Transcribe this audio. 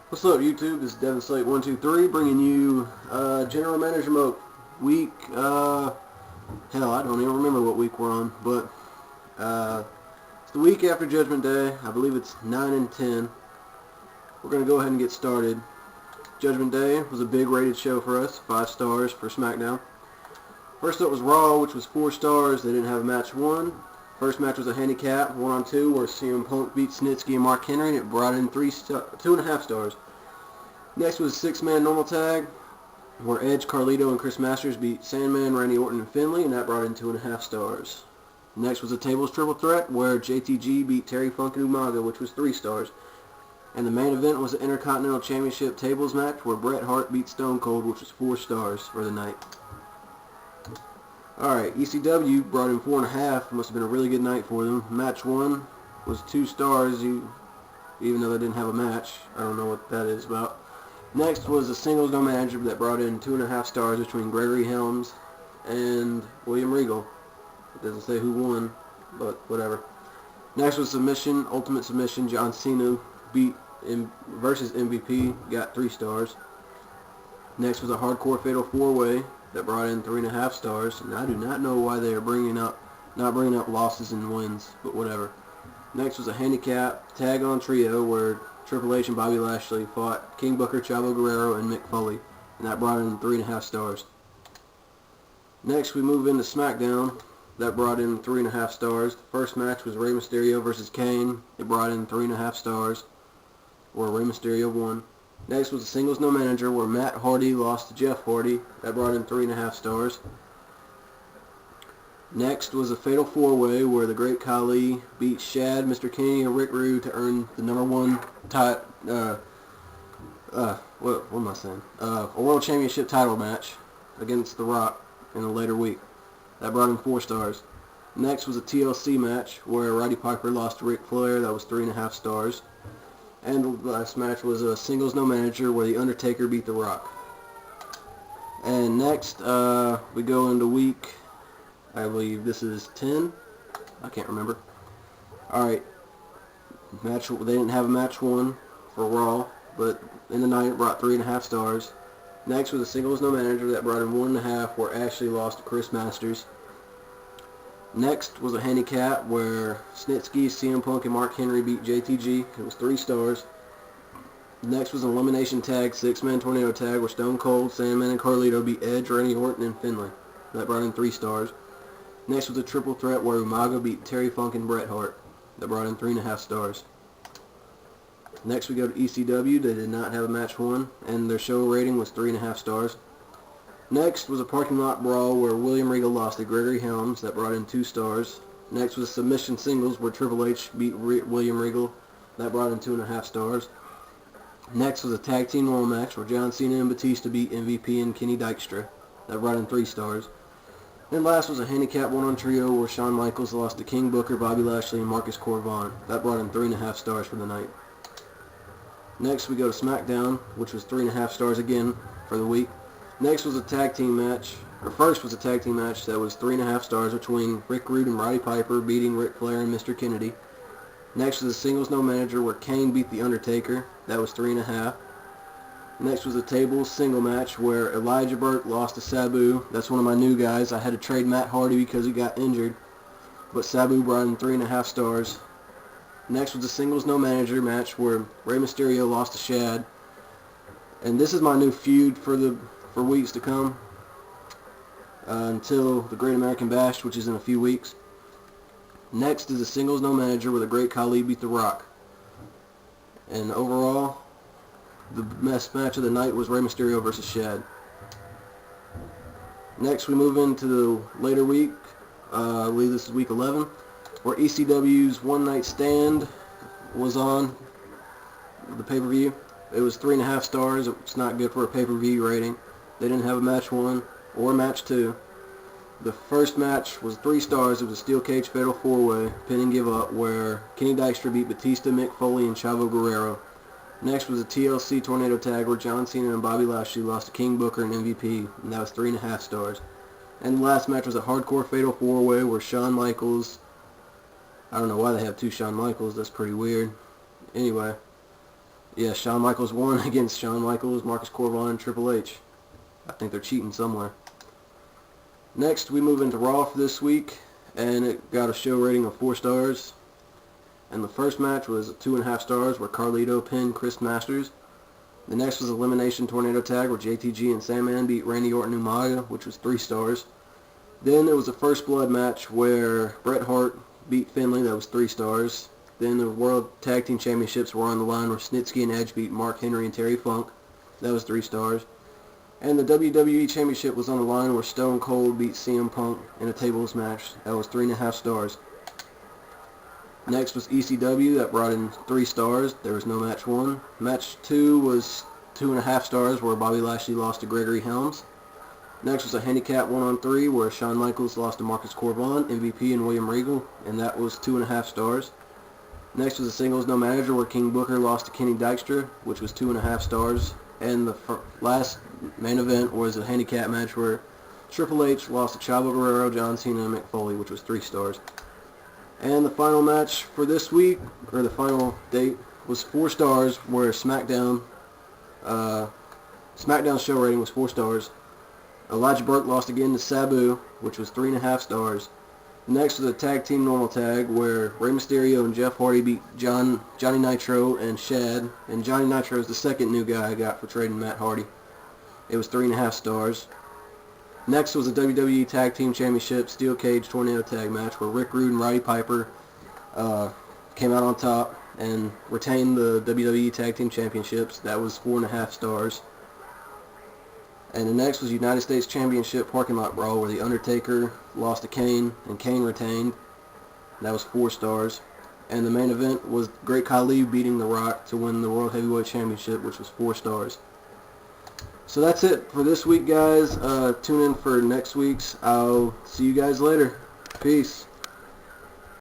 What's up, YouTube? This is Devin Slate123 bringing you General Manager Mode week. Hell, I don't even remember what week we're on, but it's the week after Judgment Day. I believe it's 9 and 10. We're going to go ahead and get started. Judgment Day was a big rated show for us, 5 stars for Smackdown. First up was Raw, which was 4 stars. They didn't have a match 1. First match was a handicap, 1-on-2, where CM Punk beat Snitsky and Mark Henry, and it brought in 2.5 stars. Next was a 6-man normal tag, where Edge, Carlito, and Chris Masters beat Sandman, Randy Orton, and Finlay, and that brought in 2.5 stars. Next was a tables triple threat, where JTG beat Terry Funk and Umaga, which was 3 stars. And the main event was the Intercontinental Championship tables match, where Bret Hart beat Stone Cold, which was 4 stars for the night. Alright, ECW brought in 4.5. Must have been a really good night for them. Match 1 was 2 stars, even though they didn't have a match. I don't know what that is about. Next was a singles no manager that brought in 2.5 stars between Gregory Helms and William Regal. It doesn't say who won, but whatever. Next was submission, ultimate submission. John Cena versus MVP, got 3 stars. Next was a hardcore fatal 4-way that brought in 3.5 stars, and I do not know why they are not bringing up losses and wins, but whatever. Next was a handicap tag-on trio where Triple H and Bobby Lashley fought King Booker, Chavo Guerrero, and Mick Foley, and that brought in 3.5 stars. Next we move into SmackDown, that brought in 3.5 stars. The first match was Rey Mysterio versus Kane. It brought in 3.5 stars, where Rey Mysterio won. Next was a singles no manager where Matt Hardy lost to Jeff Hardy. That brought in 3.5 stars. Next was a fatal 4-way where the Great Khali beat Shad, Mr. Kennedy, and Rick Rude to earn the number 1 a World Championship title match against The Rock in a later week. That brought in 4 stars. Next was a TLC match where Roddy Piper lost to Ric Flair. That was 3.5 stars. And the last match was a singles no manager where The Undertaker beat The Rock. And next, we go into week, I believe this is 10. I can't remember. Alright. They didn't have a match 1 for Raw, but in the night it brought 3.5 stars. Next was a singles no manager that brought in 1.5 where Ashley lost to Chris Masters. Next was a handicap where Snitsky, CM Punk, and Mark Henry beat JTG. It was 3 stars. Next was an elimination tag, 6-man tornado tag, where Stone Cold, Sandman, and Carlito beat Edge, Randy Orton, and Finlay. That brought in 3 stars. Next was a triple threat where Umaga beat Terry Funk and Bret Hart. That brought in 3.5 stars. Next we go to ECW. They did not have a match 1, and their show rating was 3.5 stars. Next was a parking lot brawl where William Regal lost to Gregory Helms. That brought in 2 stars. Next was a submission singles where Triple H beat William Regal. That brought in 2.5 stars. Next was a tag team normal match where John Cena and Batista beat MVP and Kenny Dykstra. That brought in 3 stars. And last was a handicap 1-on trio where Shawn Michaels lost to King Booker, Bobby Lashley, and Marcus Corvon. That brought in 3.5 stars for the night. Next we go to SmackDown, which was 3.5 stars again for the week. Next was a tag team match, or first was a tag team match that was 3.5 stars between Rick Rude and Roddy Piper beating Ric Flair and Mr. Kennedy. Next was a singles no manager where Kane beat The Undertaker. That was 3.5. Next was a tables single match where Elijah Burke lost to Sabu. That's one of my new guys. I had to trade Matt Hardy because he got injured, but Sabu brought in 3.5 stars. Next was a singles no manager match where Rey Mysterio lost to Shad. And this is my new feud for weeks to come until the Great American Bash, which is in a few weeks. Next is a singles no manager where the Great Khali beat The Rock. And overall, the best match of the night was Rey Mysterio versus Shad. Next we move into the later week. I believe this is week 11, where ECW's One Night Stand was on the pay-per-view. It was 3.5 stars. It's not good for a pay-per-view rating. They didn't have a match 1 or match 2. The first match was 3 stars. It was a steel cage fatal 4-way, pin and give up, where Kenny Dykstra beat Batista, Mick Foley, and Chavo Guerrero. Next was a TLC tornado tag where John Cena and Bobby Lashley lost to King Booker and MVP, and that was 3.5 stars. And the last match was a hardcore fatal 4-way where Shawn Michaels, I don't know why they have 2 Shawn Michaels, that's pretty weird. Anyway, Yeah, Shawn Michaels won against Shawn Michaels, Marcus Corvon, and Triple H. I think they're cheating somewhere. Next, we move into Raw for this week, and it got a show rating of 4 stars. And the first match was 2.5 stars, where Carlito pinned Chris Masters. The next was Elimination Tornado Tag, where JTG and Sandman beat Randy Orton and Umaga, which was 3 stars. Then there was a First Blood match where Bret Hart beat Finlay, that was 3 stars. Then the World Tag Team Championships were on the line, where Snitsky and Edge beat Mark Henry and Terry Funk, that was 3 stars. And the WWE Championship was on the line, where Stone Cold beat CM Punk in a tables match, that was 3.5 stars. Next was ECW, that brought in 3 stars. There was no match 1. Match 2 was 2.5 stars, where Bobby Lashley lost to Gregory Helms. Next was a handicap 1-on-3, where Shawn Michaels lost to Marcus Corvon, MVP, and William Regal, and that was 2.5 stars. Next was a singles no manager, where King Booker lost to Kenny Dykstra, which was 2.5 stars. And the last main event was a handicap match where Triple H lost to Chavo Guerrero, John Cena, and Mick Foley, which was 3 stars. And the final match for this week, or the final date, was 4 stars, where SmackDown's show rating was 4 stars. Elijah Burke lost again to Sabu, which was 3.5 stars. Next was a tag team normal tag, where Rey Mysterio and Jeff Hardy beat Johnny Nitro and Shad, and Johnny Nitro is the second new guy I got for trading Matt Hardy. It was 3.5 stars. Next was a WWE Tag Team Championship Steel Cage Tornado Tag match, where Rick Rude and Roddy Piper came out on top and retained the WWE Tag Team Championships. That was 4.5 stars. And the next was United States Championship Parking Lot Brawl, where The Undertaker lost to Kane, and Kane retained. That was 4 stars. And the main event was Great Khali beating The Rock to win the World Heavyweight Championship, which was 4 stars. So that's it for this week, guys. Tune in for next week's. I'll see you guys later. Peace.